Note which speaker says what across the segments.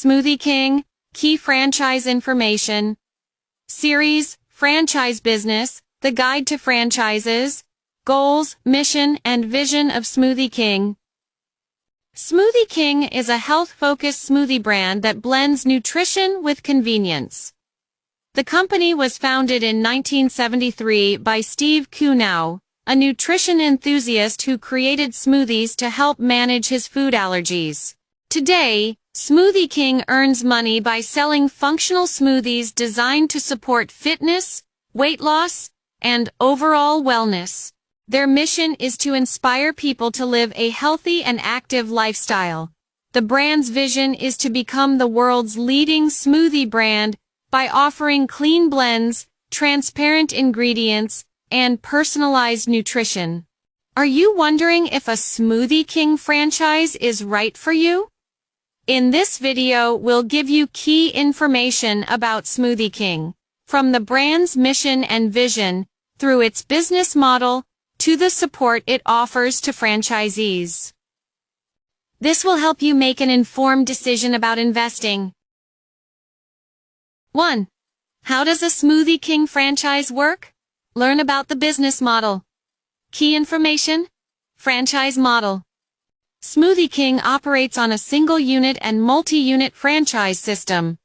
Speaker 1: Smoothie King, Key Franchise Information. Series, Franchise Business, The Guide to Franchises, Goals, Mission, and Vision of Smoothie King. Smoothie King is a health-focused smoothie brand that blends nutrition with convenience. The company was founded in 1973 by Steve KaO, a nutrition enthusiast who created smoothies to help manage his food allergies. Today, Smoothie King earns money by selling functional smoothies designed to support fitness, weight loss, and overall wellness. Their mission is to inspire people to live a healthy and active lifestyle. The brand's vision is to become the world's leading smoothie brand by offering clean blends, transparent ingredients, and personalized nutrition. Are you wondering if a Smoothie King franchise is right for you? In this video, we'll give you key information about Smoothie King, from the brand's mission and vision, through its business model, to the support it offers to franchisees. This will help you make an informed decision about investing. 1. How does a Smoothie King franchise work? Learn about the business model. Key information: franchise model. Smoothie King operates on a single-unit and multi-unit franchise system.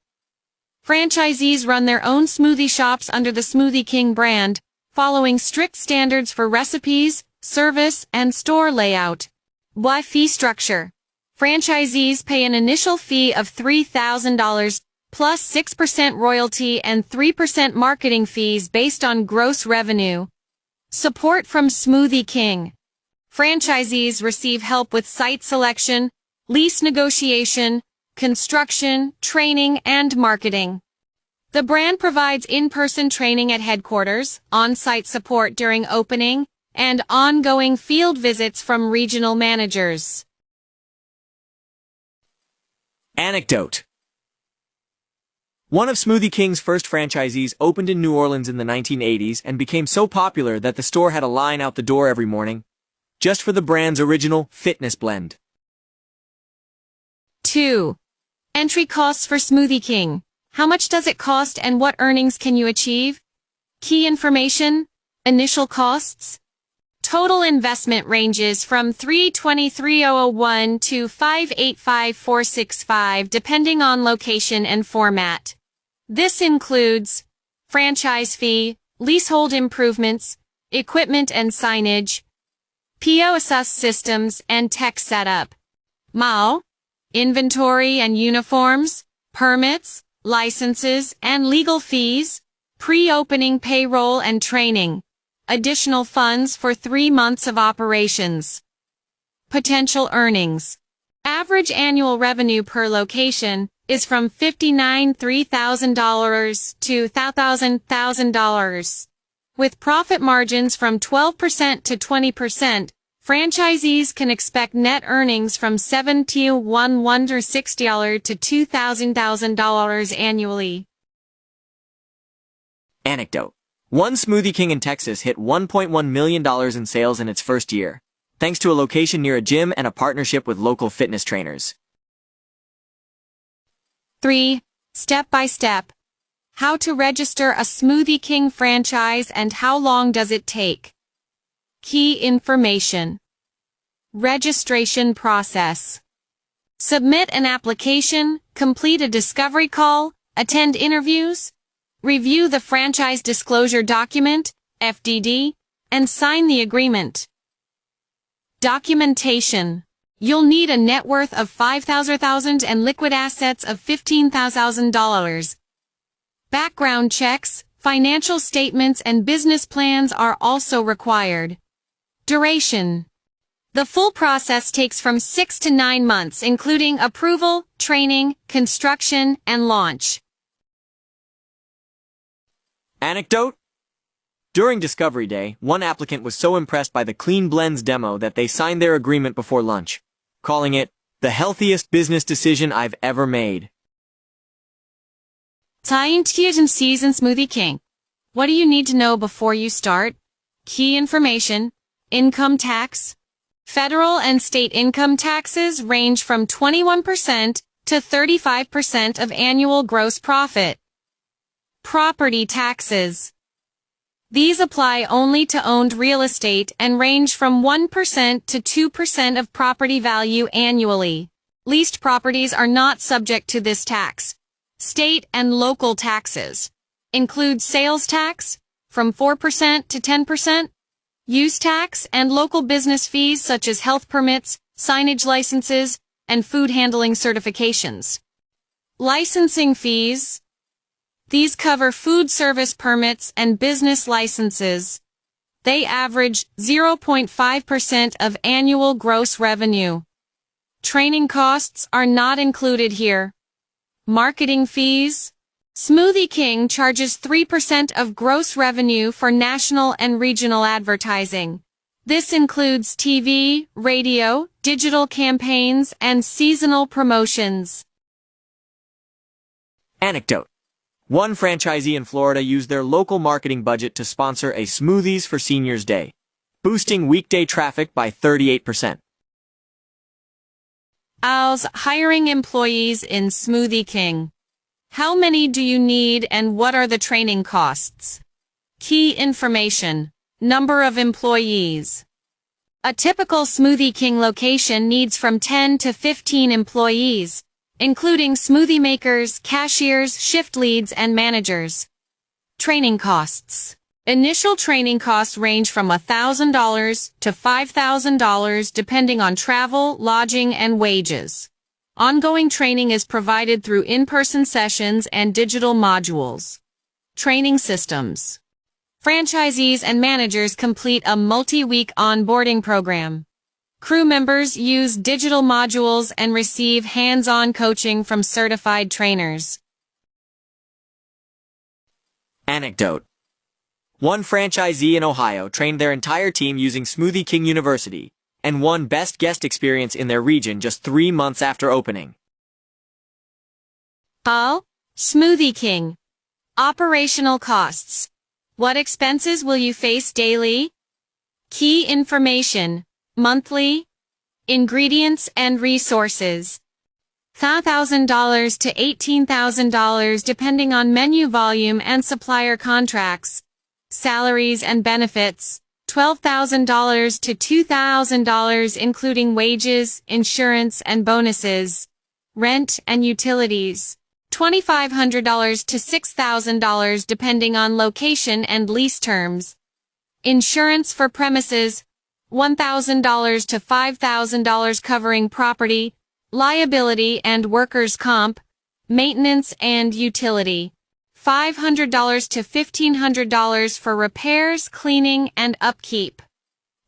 Speaker 1: Franchisees run their own smoothie shops under the Smoothie King brand, following strict standards for recipes, service, and store layout. Why fee structure? Franchisees pay an initial fee of $3,000, plus 6% royalty and 3% marketing fees based on gross revenue. Support from Smoothie King. Franchisees receive help with site selection, lease negotiation, construction, training, and marketing. The brand provides in-person training at headquarters, on-site support during opening, and ongoing field visits from regional managers.
Speaker 2: Anecdote. One of Smoothie King's first franchisees opened in New Orleans in the 1980s and became so popular that the store had a line out the door every morning, just for the brand's original fitness blend.
Speaker 1: 2. Entry costs for Smoothie King. How much does it cost and what earnings can you achieve? Key information: initial costs. Total investment ranges from $323,001 to $585,465 depending on location and format. This includes franchise fee, leasehold improvements, equipment and signage, POS systems and tech setup, MAO, inventory and uniforms, permits, licenses and legal fees, pre-opening payroll and training. Additional funds for 3 months of operations. Potential earnings. Average annual revenue per location is from $59,000 to $1,000. With profit margins from 12% to 20%, franchisees can expect net earnings from $7,160 to $2,000 annually.
Speaker 2: Anecdote. One Smoothie King in Texas hit $1.1 million in sales in its first year, thanks to a location near a gym and a partnership with local fitness trainers.
Speaker 1: 3. Step-by-step. How to register a Smoothie King franchise and how long does it take? Key information. Registration process. Submit an application, complete a discovery call, attend interviews, review the franchise disclosure document, FDD, and sign the agreement. Documentation. You'll need a net worth of $5,000 and liquid assets of $15,000. Background checks, financial statements and business plans are also required. Duration. The full process takes from 6 to 9 months, including approval, training, construction, and launch.
Speaker 2: Anecdote. During Discovery Day, one applicant was so impressed by the Clean Blends demo that they signed their agreement before lunch, calling it the healthiest business decision I've ever made.
Speaker 1: Scientists and Smoothie King. What do you need to know before you start? Key information. Income tax. Federal and state income taxes range from 21% to 35% of annual gross profit. Property taxes. These apply only to owned real estate and range from 1% to 2% of property value annually. Leased properties are not subject to this tax. State and local taxes include sales tax from 4% to 10%, use tax, and local business fees such as health permits, signage licenses, and food handling certifications. Licensing fees. These cover food service permits and business licenses. They average 0.5% of annual gross revenue. Training costs are not included here. Marketing fees. Smoothie King charges 3% of gross revenue for national and regional advertising. This includes TV, radio, digital campaigns, and seasonal promotions.
Speaker 2: Anecdote. One franchisee in Florida used their local marketing budget to sponsor a Smoothies for Seniors Day, boosting weekday traffic by 38%.
Speaker 1: Al's hiring employees in Smoothie King. How many do you need and what are the training costs? Key information. Number of employees. A typical Smoothie King location needs from 10 to 15 employees, including smoothie makers, cashiers, shift leads, and managers. Training costs. Initial training costs range from $1,000 to $5,000 depending on travel, lodging, and wages. Ongoing training is provided through in-person sessions and digital modules. Training systems. Franchisees and managers complete a multi-week onboarding program. Crew members use digital modules and receive hands-on coaching from certified trainers.
Speaker 2: Anecdote. One franchisee in Ohio trained their entire team using Smoothie King University and won Best Guest Experience in their region just 3 months after opening.
Speaker 1: Al, Smoothie King. Operational costs. What expenses will you face daily? Key information. Monthly. Ingredients and resources. $1,000 to $18,000 depending on menu volume and supplier contracts. Salaries and benefits. $12,000 to $2,000 including wages, insurance, and bonuses. Rent and utilities. $2,500 to $6,000 depending on location and lease terms. Insurance for premises. $1,000 to $5,000 covering property, liability and workers' comp, maintenance and utility. $500 to $1,500 for repairs, cleaning, and upkeep.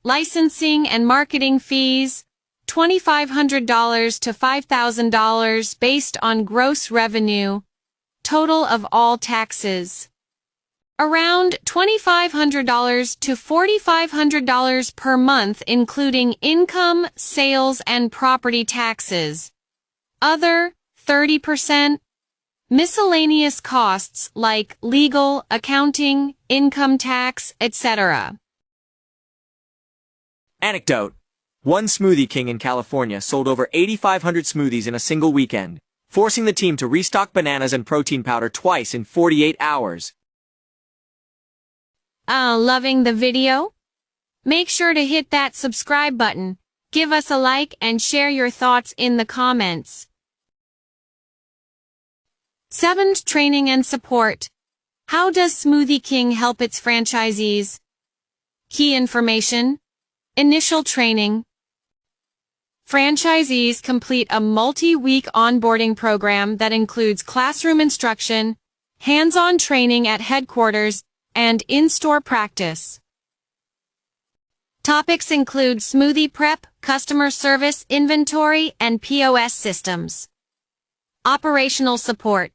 Speaker 1: Licensing and marketing fees. $2,500 to $5,000 based on gross revenue. Total of all taxes. Around $2,500 to $4,500 per month including income, sales, and property taxes. Other, 30%. Miscellaneous costs like legal, accounting, income tax, etc.
Speaker 2: Anecdote. One Smoothie King in California sold over 8,500 smoothies in a single weekend, forcing the team to restock bananas and protein powder twice in 48 hours.
Speaker 1: Loving the video? Make sure to hit that subscribe button, give us a like, and share your thoughts in the comments. 7. Training and support. How does Smoothie King help its franchisees? Key information. Initial training. Franchisees complete a multi-week onboarding program that includes classroom instruction, hands-on training at headquarters, and in-store practice. Topics include smoothie prep, customer service, inventory, and POS systems. Operational support.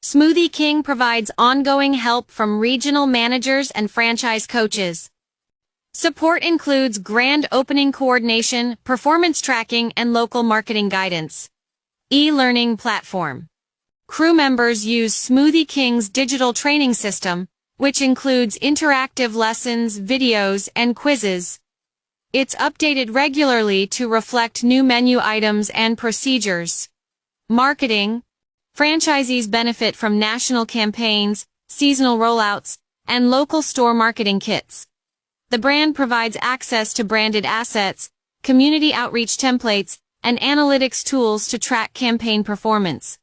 Speaker 1: Smoothie King provides ongoing help from regional managers and franchise coaches. Support includes grand opening coordination, performance tracking, and local marketing guidance. E-learning platform. Crew members use Smoothie King's digital training system, which includes interactive lessons, videos, and quizzes. It's updated regularly to reflect new menu items and procedures. Marketing. Franchisees benefit from national campaigns, seasonal rollouts, and local store marketing kits. The brand provides access to branded assets, community outreach templates, and analytics tools to track campaign performance.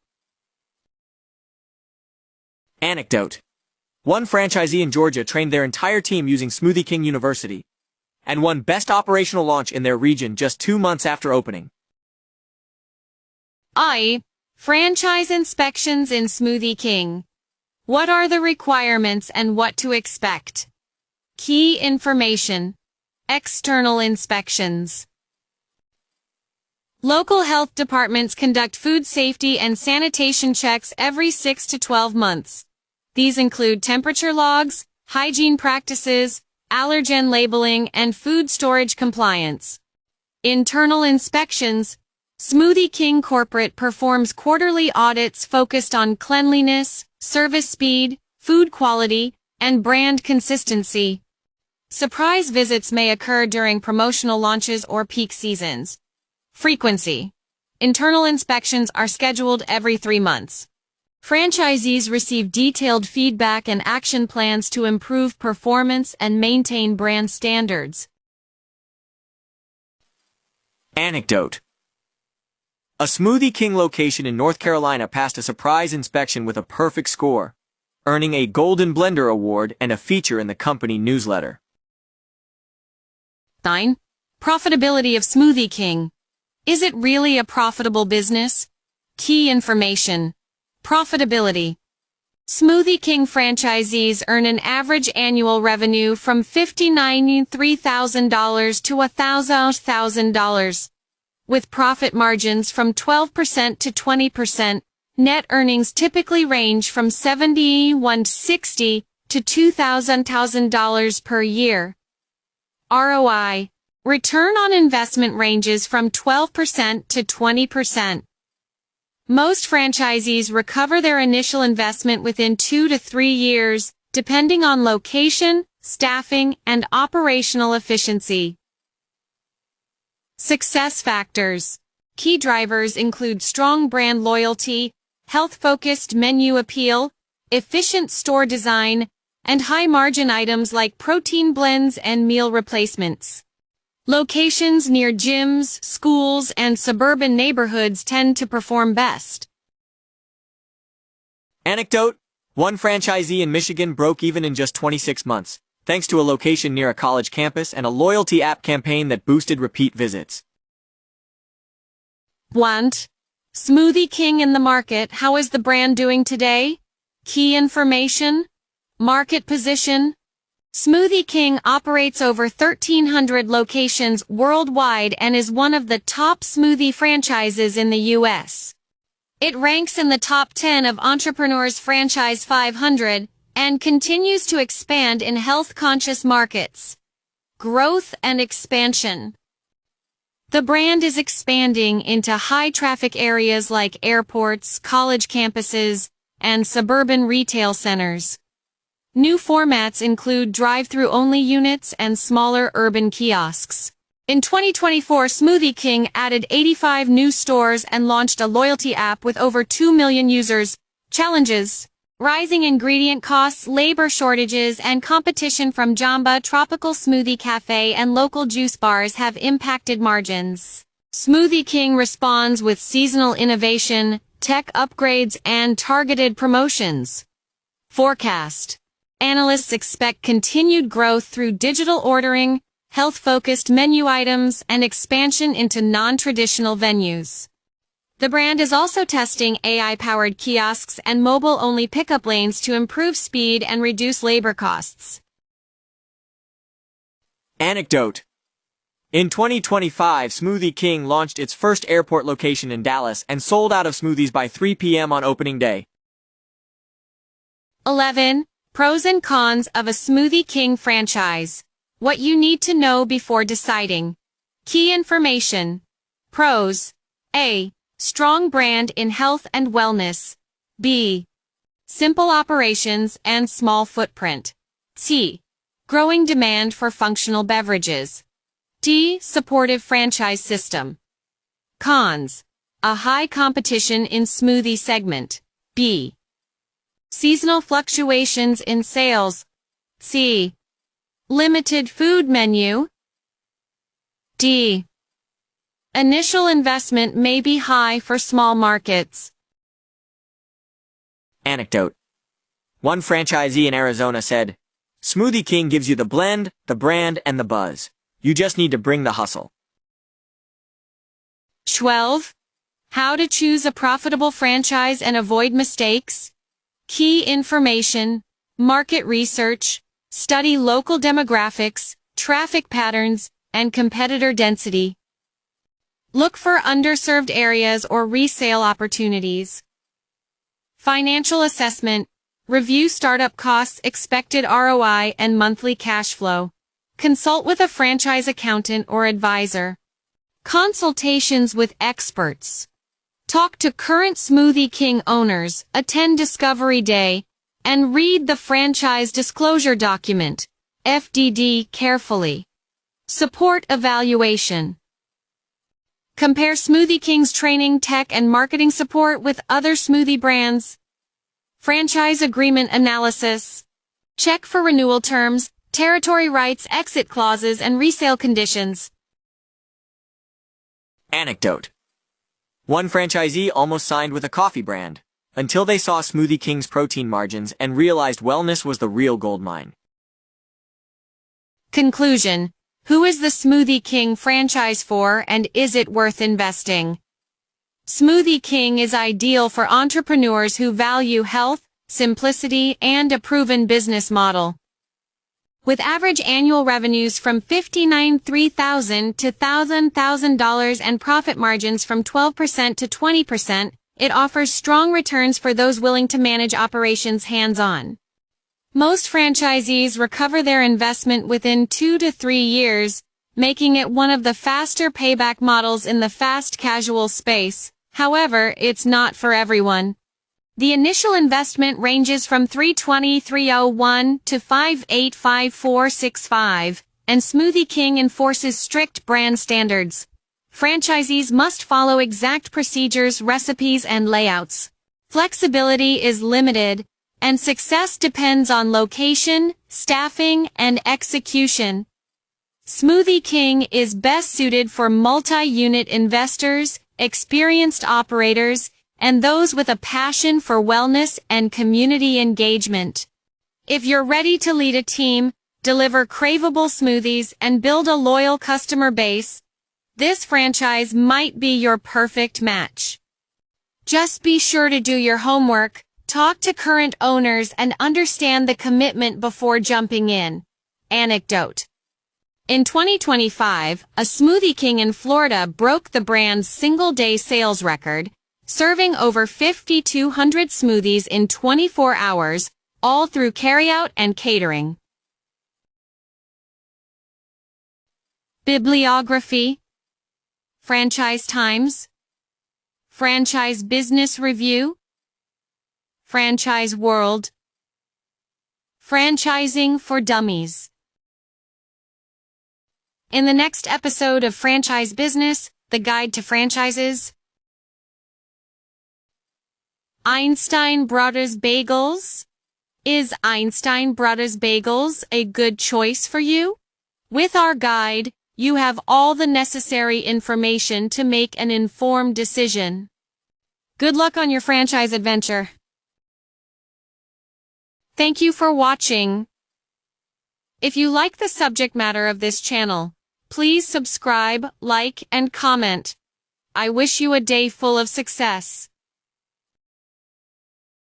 Speaker 2: Anecdote. One franchisee in Georgia trained their entire team using Smoothie King University and won Best Operational Launch in their region just 2 months after opening.
Speaker 1: Franchise inspections in Smoothie King. What are the requirements and what to expect? Key information. External inspections. Local health departments conduct food safety and sanitation checks every 6 to 12 months. These include temperature logs, hygiene practices, allergen labeling, and food storage compliance. Internal inspections. Smoothie King Corporate performs quarterly audits focused on cleanliness, service speed, food quality, and brand consistency. Surprise visits may occur during promotional launches or peak seasons. Frequency. Internal inspections are scheduled every 3 months. Franchisees receive detailed feedback and action plans to improve performance and maintain brand standards.
Speaker 2: Anecdote. A Smoothie King location in North Carolina passed a surprise inspection with a perfect score, earning a Golden Blender Award and a feature in the company newsletter.
Speaker 1: 9. Profitability of Smoothie King. Is it really a profitable business? Key information. Profitability. Smoothie King franchisees earn an average annual revenue from $59,300 to $1,000, with profit margins from 12% to 20%. Net earnings typically range from $7,160 to $2,000 per year. ROI. Return on investment ranges from 12% to 20%. Most franchisees recover their initial investment within 2 to 3 years, depending on location, staffing, and operational efficiency. Success factors. Key drivers include strong brand loyalty, health-focused menu appeal, efficient store design, and high-margin items like protein blends and meal replacements. Locations near gyms, schools, and suburban neighborhoods tend to perform best.
Speaker 2: Anecdote. One franchisee in Michigan broke even in just 26 months, thanks to a location near a college campus and a loyalty app campaign that boosted repeat visits.
Speaker 1: 1. Smoothie King in the market. How is the brand doing today? Key information. Market position. Smoothie King operates over 1,300 locations worldwide and is one of the top smoothie franchises in the U.S. It ranks in the top 10 of Entrepreneur's Franchise 500 and continues to expand in health-conscious markets. Growth and expansion. The brand is expanding into high-traffic areas like airports, college campuses, and suburban retail centers. New formats include drive-through only units and smaller urban kiosks. In 2024, Smoothie King added 85 new stores and launched a loyalty app with over 2 million users. Challenges. Rising ingredient costs, labor shortages, and competition from Jamba Tropical Smoothie Cafe and local juice bars have impacted margins. Smoothie King responds with seasonal innovation, tech upgrades, and targeted promotions. Forecast. Analysts expect continued growth through digital ordering, health-focused menu items, and expansion into non-traditional venues. The brand is also testing AI-powered kiosks and mobile-only pickup lanes to improve speed and reduce labor costs.
Speaker 2: Anecdote. In 2025, Smoothie King launched its first airport location in Dallas and sold out of smoothies by 3 p.m. on opening day.
Speaker 1: 11. Pros and cons of a Smoothie King franchise. What you need to know before deciding. Key information. Pros. A. Strong brand in health and wellness. B. Simple operations and small footprint. C. Growing demand for functional beverages. D. Supportive franchise system. Cons. A high competition in smoothie segment. B. Seasonal fluctuations in sales. C. Limited food menu. D. Initial investment may be high for small markets.
Speaker 2: Anecdote. One franchisee in Arizona said, "Smoothie King gives you the blend, the brand, and the buzz. You just need to bring the hustle."
Speaker 1: 12. How to choose a profitable franchise and avoid mistakes. Key information, market research, study local demographics, traffic patterns, and competitor density. Look for underserved areas or resale opportunities. Financial assessment. Review startup costs, expected ROI, and monthly cash flow. Consult with a franchise accountant or advisor. Consultations with experts. Talk to current Smoothie King owners, attend Discovery Day, and read the Franchise Disclosure Document, FDD, carefully. Support evaluation. Compare Smoothie King's training, tech, and marketing support with other smoothie brands. Franchise agreement analysis. Check for renewal terms, territory rights, exit clauses, and resale conditions.
Speaker 2: Anecdote. One franchisee almost signed with a coffee brand, until they saw Smoothie King's protein margins and realized wellness was the real goldmine.
Speaker 1: Conclusion. Who is the Smoothie King franchise for, and is it worth investing? Smoothie King is ideal for entrepreneurs who value health, simplicity, and a proven business model. With average annual revenues from $59,000 to $1,000 and profit margins from 12% to 20%, it offers strong returns for those willing to manage operations hands-on. Most franchisees recover their investment within 2 to 3 years, making it one of the faster payback models in the fast casual space. However, it's not for everyone. The initial investment ranges from $320,301 to $585,465, and Smoothie King enforces strict brand standards. Franchisees must follow exact procedures, recipes, and layouts. Flexibility is limited, and success depends on location, staffing, and execution. Smoothie King is best suited for multi-unit investors, experienced operators, and those with a passion for wellness and community engagement. If you're ready to lead a team, deliver craveable smoothies, and build a loyal customer base, this franchise might be your perfect match. Just be sure to do your homework, talk to current owners, and understand the commitment before jumping in. Anecdote. In 2025, a Smoothie King in Florida broke the brand's single-day sales record, serving over 5,200 smoothies in 24 hours, all through carryout and catering. Bibliography. Franchise Times. Franchise Business Review. Franchise World. Franchising for Dummies. In the next episode of Franchise Business, The Guide to Franchises. Einstein Brothers Bagels. Is Einstein Brothers Bagels a good choice for you? With our guide, you have all the necessary information to make an informed decision. Good luck on your franchise adventure. Thank you for watching. If you like the subject matter of this channel, please subscribe, like, and comment. I wish you a day full of success.